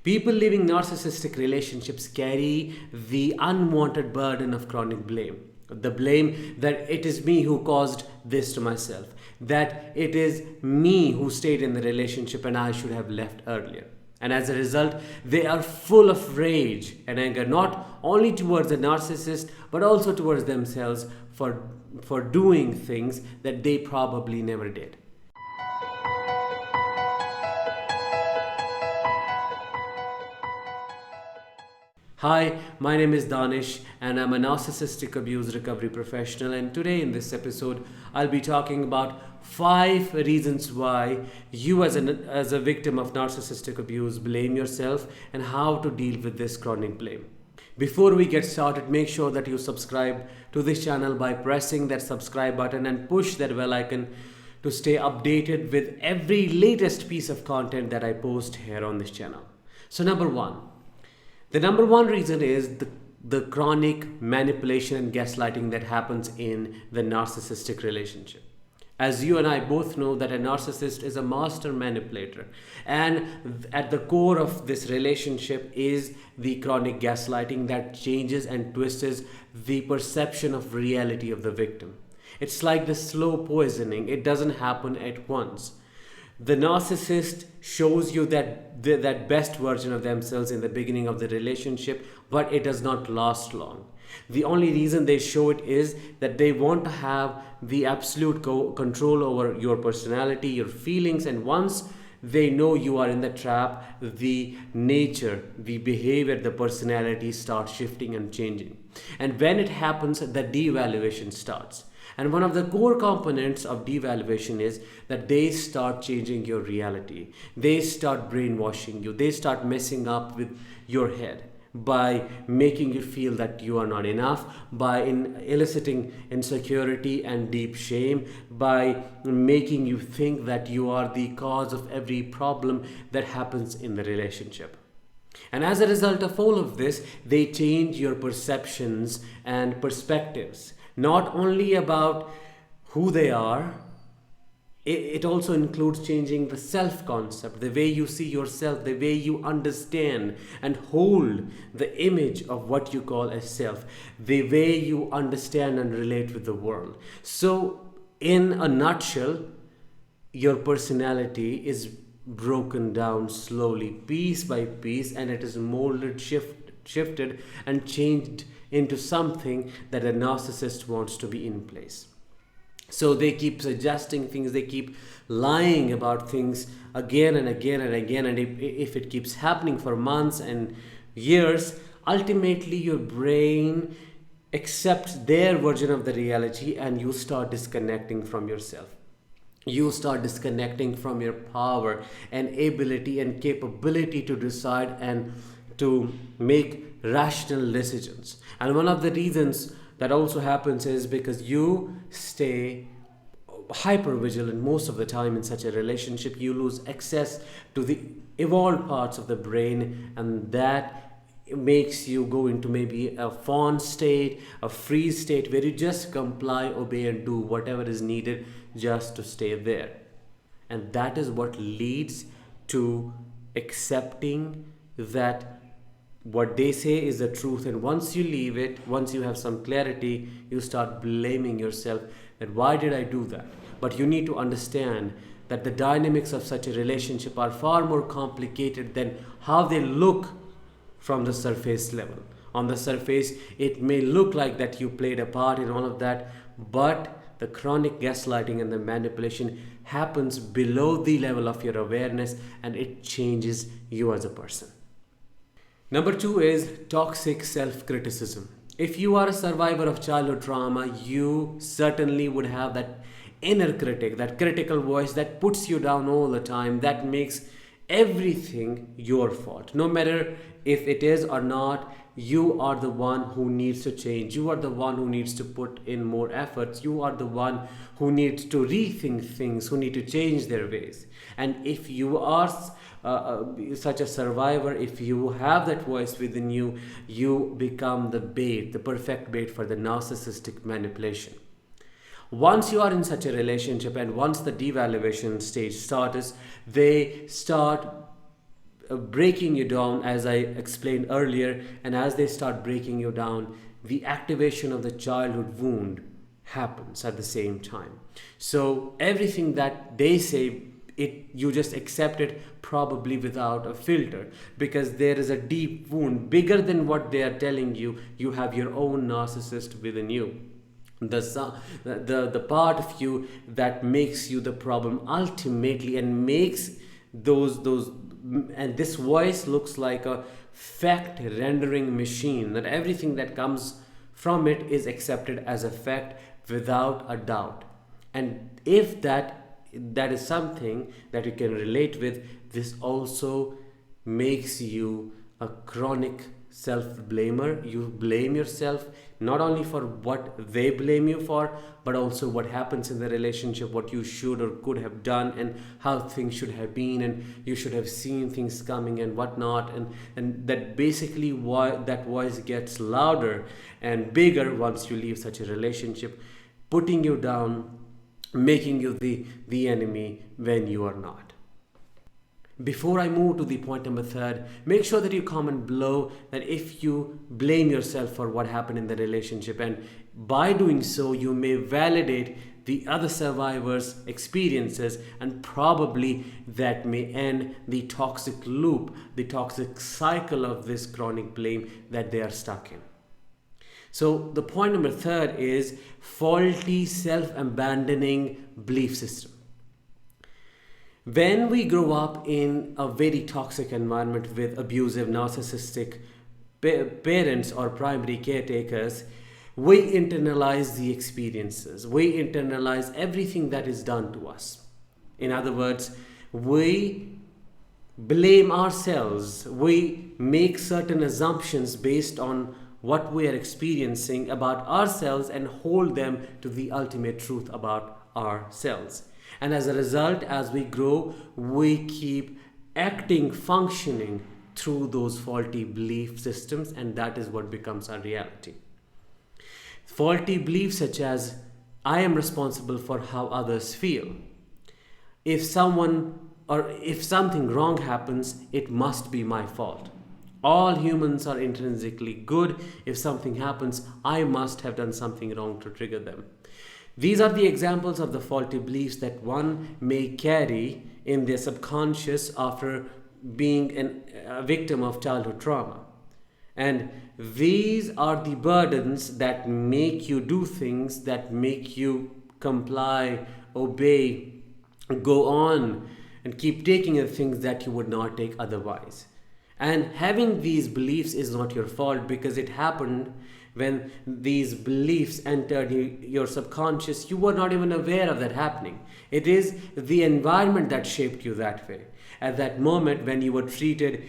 People living narcissistic relationships carry the unwanted burden of chronic blame. The blame that it is me who caused this to myself, that it is me who stayed in the relationship and I should have left earlier. And as a result, they are full of rage and anger, not only towards the narcissist, but also towards themselves for doing things that they probably never did. Hi, my name is Danish and I'm a narcissistic abuse recovery professional, and today in this episode I'll be talking about 5 reasons why you as a victim of narcissistic abuse blame yourself and how to deal with this chronic blame. Before we get started, make sure that you subscribe to this channel by pressing that subscribe button and push that bell icon to stay updated with every latest piece of content that I post here on this channel. So the number one reason is the chronic manipulation and gaslighting that happens in the narcissistic relationship. As you and I both know that a narcissist is a master manipulator, and at the core of this relationship is the chronic gaslighting that changes and twists the perception of reality of the victim. It's like the slow poisoning. It doesn't happen at once. The narcissist shows you that best version of themselves in the beginning of the relationship, but it does not last long. The only reason they show it is that they want to have the absolute control over your personality, your feelings, and once they know you are in the trap, the nature, the behavior, the personality starts shifting and changing. And when it happens, the devaluation starts. And one of the core components of devaluation is that they start changing your reality. They start brainwashing you. They start messing up with your head by making you feel that you are not enough, by eliciting insecurity and deep shame, by making you think that you are the cause of every problem that happens in the relationship. And as a result of all of this, they change your perceptions and perspectives. Not only about who they are, it also includes changing the self-concept, the way you see yourself, the way you understand and hold the image of what you call as self, the way you understand and relate with the world. So, in a nutshell, your personality is broken down slowly, piece by piece, and it is molded, shifted, and changed into something that a narcissist wants to be in place. So they keep suggesting things, they keep lying about things again and again and again, and if it keeps happening for months and years, ultimately your brain accepts their version of the reality and you start disconnecting from yourself. You start disconnecting from your power and ability and capability to decide and to make rational decisions. And one of the reasons that also happens is because you stay hyper vigilant most of the time in such a relationship. You lose access to the evolved parts of the brain, and that makes you go into maybe a fawn state, a freeze state, where you just comply, obey, and do whatever is needed just to stay there. And that is what leads to accepting that what they say is the truth, and once you leave it, once you have some clarity, you start blaming yourself that why did I do that? But you need to understand that the dynamics of such a relationship are far more complicated than how they look from the surface level. On the surface, it may look like that you played a part in all of that, but the chronic gaslighting and the manipulation happens below the level of your awareness, and it changes you as a person. Number 2 is toxic self-criticism. If you are a survivor of childhood trauma, you certainly would have that inner critic, that critical voice that puts you down all the time, that makes everything your fault. No matter if it is or not, you are the one who needs to change. You are the one who needs to put in more efforts. You are the one who needs to rethink things, who need to change their ways. And if you are such a survivor, if you have that voice within you, you become the bait, the perfect bait for the narcissistic manipulation. Once you are in such a relationship and once the devaluation stage starts, they start breaking you down, as I explained earlier, and as they start breaking you down, the activation of the childhood wound happens at the same time. So everything that they say, it you just accept it, probably without a filter, because there is a deep wound bigger than what they are telling you. You have your own narcissist within you, the part of you that makes you the problem ultimately, and makes those and this voice looks like a fact rendering machine, that everything that comes from it is accepted as a fact without a doubt. And if that is something that you can relate with, this also makes you a chronic self-blamer. You blame yourself not only for what they blame you for, but also what happens in the relationship, what you should or could have done, and how things should have been, and you should have seen things coming and whatnot. And that basically why that voice gets louder and bigger once you leave such a relationship, putting you down, making you the enemy when you are not. Before I move to the point number third, make sure that you comment below that if you blame yourself for what happened in the relationship, and by doing so you may validate the other survivors' experiences, and probably that may end the toxic loop, the toxic cycle of this chronic blame that they are stuck in. So the point number third is faulty self-abandoning belief system. When we grow up in a very toxic environment with abusive, narcissistic parents or primary caretakers, we internalize the experiences. We internalize everything that is done to us. In other words, we blame ourselves. We make certain assumptions based on what we are experiencing about ourselves and hold them to the ultimate truth about ourselves. And as a result, as we grow, we keep acting, functioning through those faulty belief systems, and that is what becomes our reality. Faulty beliefs such as, I am responsible for how others feel. If something wrong happens, it must be my fault. All humans are intrinsically good. If something happens, I must have done something wrong to trigger them. These are the examples of the faulty beliefs that one may carry in their subconscious after being a victim of childhood trauma. And these are the burdens that make you do things, that make you comply, obey, go on, and keep taking the things that you would not take otherwise. And having these beliefs is not your fault, because it happened when these beliefs entered your subconscious. You were not even aware of that happening. It is the environment that shaped you that way. At that moment when you were treated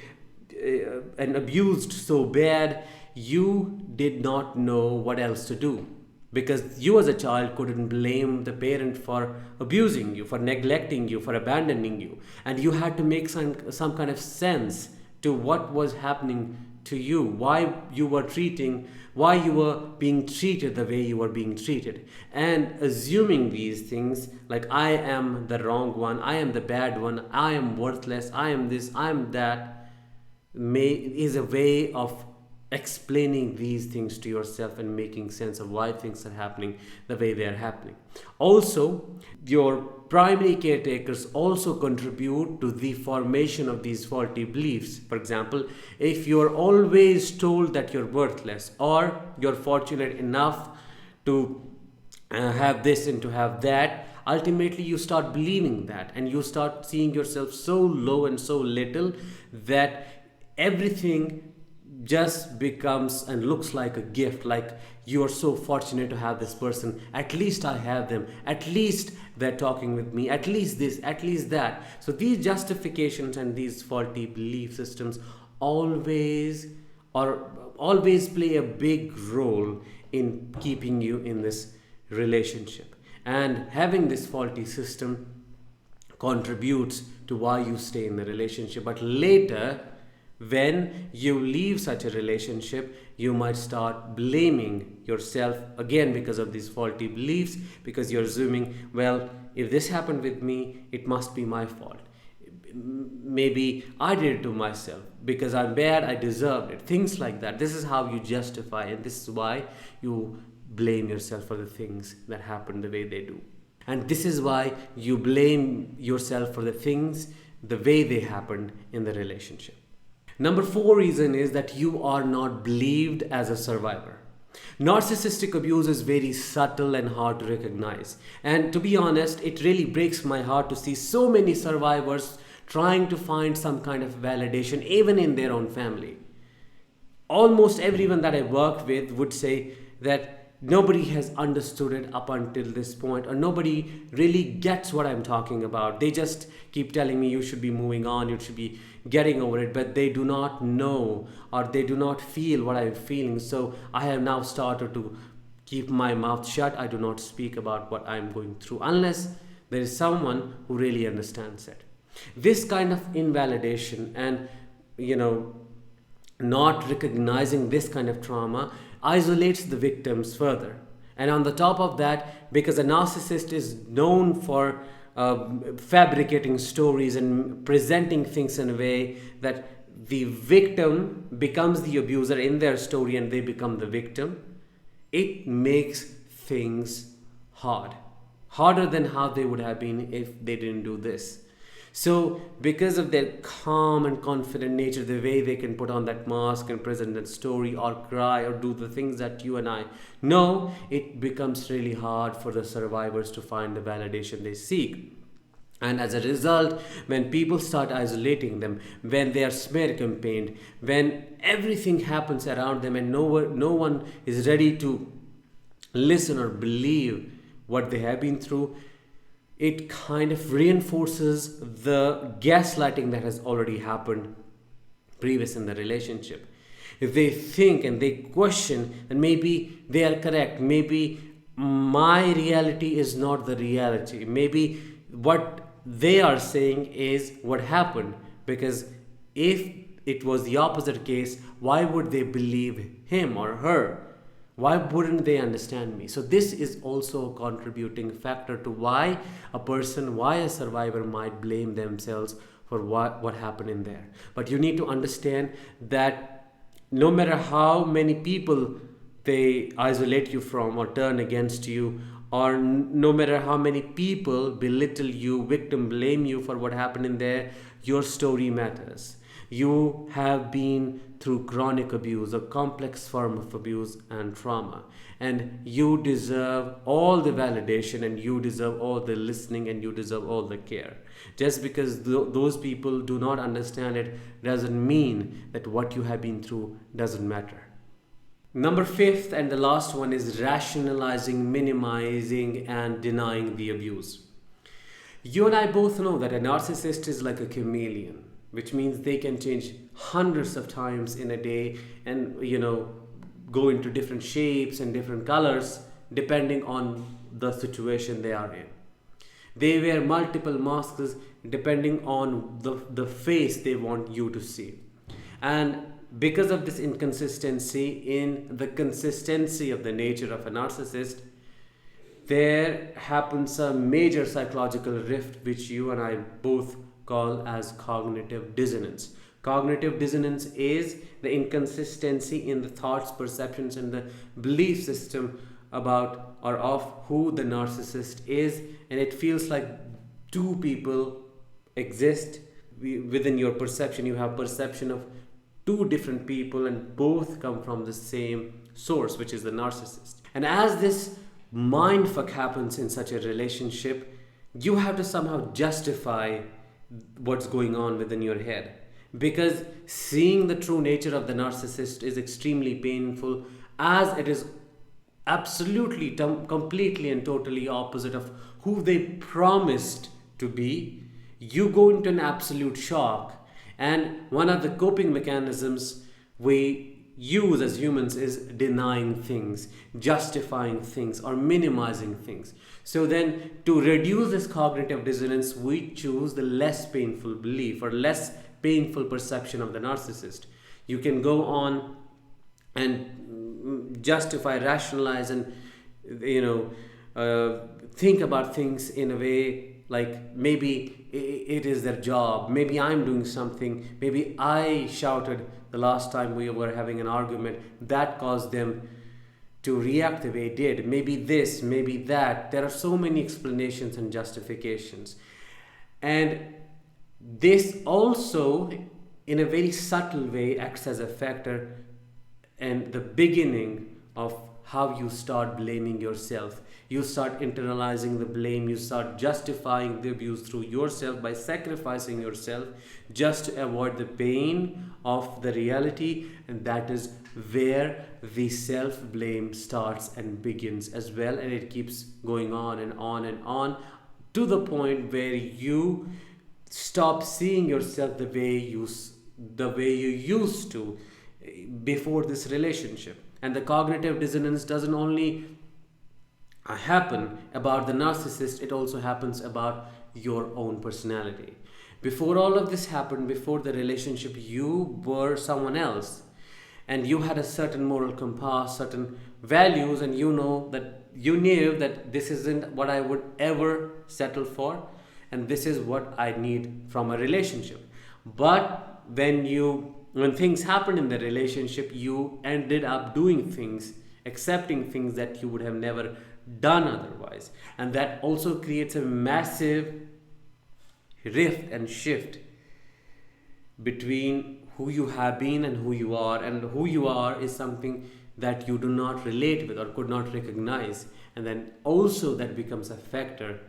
and abused so bad, you did not know what else to do, because you as a child couldn't blame the parent for abusing you, for neglecting you, for abandoning you, and you had to make some kind of sense to what was happening to you, why you were being treated the way you were being treated, and assuming these things like, I am the wrong one, I am the bad one, I am worthless, I am this, I am that, is a way of explaining these things to yourself and making sense of why things are happening the way they are happening. Also, your primary caretakers also contribute to the formation of these faulty beliefs. For example, if you're always told that you're worthless, or you're fortunate enough to have this and to have that, ultimately you start believing that, and you start seeing yourself so low and so little that everything just becomes and looks like a gift. Like, you are so fortunate to have this person, at least I have them, at least they're talking with me, at least this, at least that. So these justifications and these faulty belief systems always play a big role in keeping you in this relationship. And having this faulty system contributes to why you stay in the relationship. But later, when you leave such a relationship, you might start blaming yourself again because of these faulty beliefs, because you're assuming, well, if this happened with me, it must be my fault. maybe I did it to myself because I'm bad, I deserved it. Things like that. This is how you justify, and this is why you blame yourself for the things that happen the way they do. And this is why you blame yourself for the things the way they happened in the relationship. Number four reason is that you are not believed as a survivor. Narcissistic abuse is very subtle and hard to recognize. And to be honest, it really breaks my heart to see so many survivors trying to find some kind of validation, even in their own family. Almost everyone that I work with would say that nobody has understood it up until this point, or nobody really gets what I'm talking about. They just keep telling me you should be moving on, you should be getting over it, but they do not know or they do not feel what I'm feeling. So I have now started to keep my mouth shut. I do not speak about what I'm going through unless there is someone who really understands it. This kind of invalidation and, not recognizing this kind of trauma isolates the victims further. And on the top of that, because a narcissist is known for fabricating stories and presenting things in a way that the victim becomes the abuser in their story and they become the victim, it makes things harder than how they would have been if they didn't do this. So because of their calm and confident nature, the way they can put on that mask and present that story or cry or do the things that you and I know, it becomes really hard for the survivors to find the validation they seek. And as a result, when people start isolating them, when they are smear campaigned, when everything happens around them and no one is ready to listen or believe what they have been through, it kind of reinforces the gaslighting that has already happened previous in the relationship. If they think and they question, and maybe they are correct, maybe my reality is not the reality, maybe what they are saying is what happened, because if it was the opposite case, why would they believe him or her? Why wouldn't they understand me? So this is also a contributing factor to why a survivor might blame themselves for what happened in there. But you need to understand that no matter how many people they isolate you from or turn against you, or no matter how many people belittle you, victim blame you for what happened in there, your story matters. You have been through chronic abuse, a complex form of abuse and trauma, and you deserve all the validation, and you deserve all the listening, and you deserve all the care. Just because those people do not understand it doesn't mean that what you have been through doesn't matter. Number fifth and the last one is rationalizing, minimizing, and denying the abuse. You and I both know that a narcissist is like a chameleon, which means they can change hundreds of times in a day and, go into different shapes and different colors depending on the situation they are in. They wear multiple masks depending on the face they want you to see. And because of this inconsistency in the consistency of the nature of a narcissist, there happens a major psychological rift which you and I both call as cognitive dissonance. Cognitive dissonance is the inconsistency in the thoughts, perceptions, and the belief system about or of who the narcissist is, and it feels like two people exist within your perception. You have perception of two different people and both come from the same source, which is the narcissist. And as this mindfuck happens in such a relationship, you have to somehow justify what's going on within your head, because seeing the true nature of the narcissist is extremely painful, as it is absolutely completely and totally opposite of who they promised to be. You go into an absolute shock, and one of the coping mechanisms we use as humans is denying things, justifying things, or minimizing things. So then, to reduce this cognitive dissonance, we choose the less painful belief or less painful perception of the narcissist. You can go on and justify, rationalize, and think about things in a way like maybe it is their job, maybe I'm doing something, maybe I shouted the last time we were having an argument that caused them to react the way it did, maybe this, maybe that. There are so many explanations and justifications. And this also, in a very subtle way, acts as a factor and the beginning of how you start blaming yourself. You start internalizing the blame, you start justifying the abuse through yourself by sacrificing yourself just to avoid the pain of the reality, and that is where the self-blame starts and begins as well, and it keeps going on and on and on to the point where you stop seeing yourself the way you used to before this relationship. And the cognitive dissonance doesn't only happen about the narcissist, it also happens about your own personality. Before all of this happened, before the relationship, you were someone else, and you had a certain moral compass, certain values, and you knew that this isn't what I would ever settle for, and this is what I need from a relationship. But when things happened in the relationship, you ended up doing things, accepting things that you would have never done otherwise. And that also creates a massive rift and shift between who you have been and who you are. And who you are is something that you do not relate with or could not recognize. And then also that becomes a factor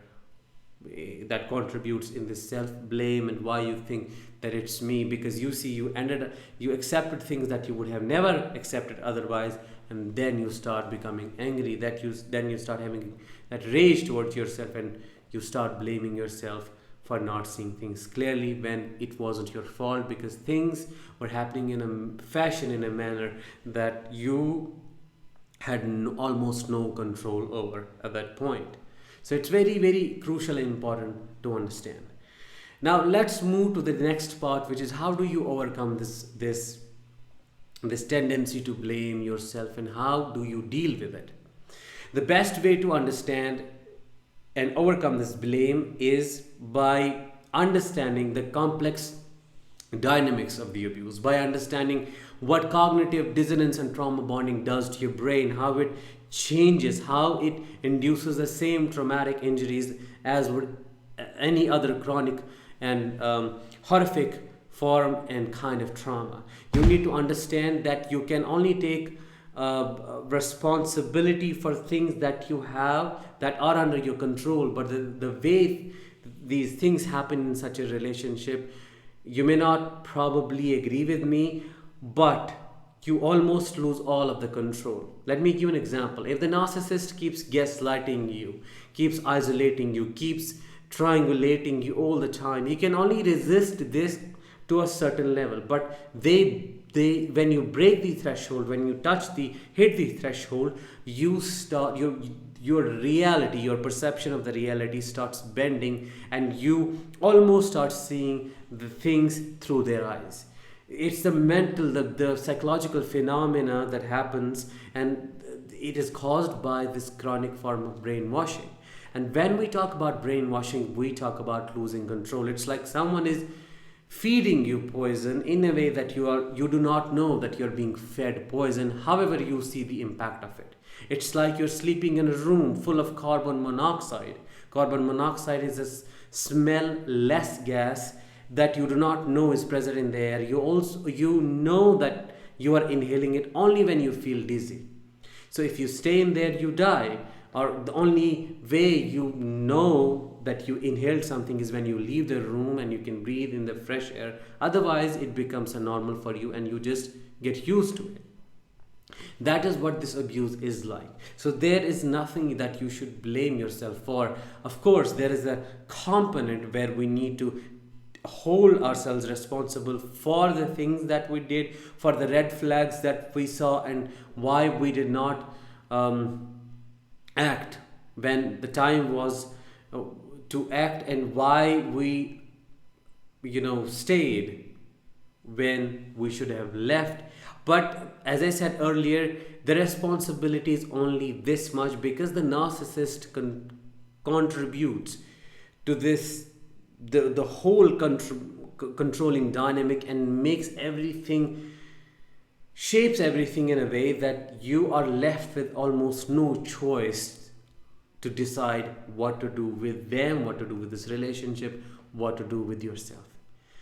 that contributes in this self-blame and why you think that it's me, because you accepted things that you would have never accepted otherwise, and then you start becoming angry, then you start having that rage towards yourself, and you start blaming yourself for not seeing things clearly when it wasn't your fault, because things were happening in a fashion, in a manner that you had almost no control over at that point. So it's very, very crucial and important to understand. Now let's move to the next part, which is how do you overcome this tendency to blame yourself, and how do you deal with it? The best way to understand and overcome this blame is by understanding the complex dynamics of the abuse, by understanding what cognitive dissonance and trauma bonding does to your brain, how it changes, how it induces the same traumatic injuries as would any other chronic and horrific form and kind of trauma. You need to understand that you can only take responsibility for things that you have that are under your control, but the way these things happen in such a relationship, you may not probably agree with me, but you almost lose all of the control. Let me give you an example. If the narcissist keeps gaslighting you, keeps isolating you, keeps triangulating you all the time, you can only resist this to a certain level. But they when you break the threshold, when you hit the threshold, you start your reality, your perception of the reality starts bending, and you almost start seeing the things through their eyes. It's the psychological phenomena that happens, and it is caused by this chronic form of brainwashing. And when we talk about brainwashing, we talk about losing control. It's like someone is feeding you poison in a way that you do not know that you're being fed poison. However, you see the impact of it. It's like you're sleeping in a room full of carbon monoxide. Carbon monoxide is a smell-less gas that you do not know is present in the air. You know that you are inhaling it only when you feel dizzy. So if you stay in there, you die. Or the only way you know that you inhaled something is when you leave the room and you can breathe in the fresh air. Otherwise, it becomes a normal for you and you just get used to it. That is what this abuse is like. So there is nothing that you should blame yourself for. Of course, there is a component where we need to hold ourselves responsible for the things that we did, for the red flags that we saw, and why we did not act when the time was to act, and why we stayed when we should have left. But as I said earlier, the responsibility is only this much, because the narcissist contributes to this the whole controlling dynamic, and makes everything, shapes everything in a way that you are left with almost no choice to decide what to do with them, what to do with this relationship, what to do with yourself.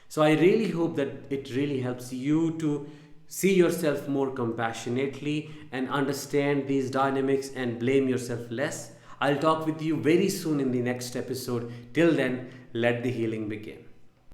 So I really hope that it really helps you to see yourself more compassionately and understand these dynamics and blame yourself less. I'll talk with you very soon in the next episode. Till then, let the healing begin.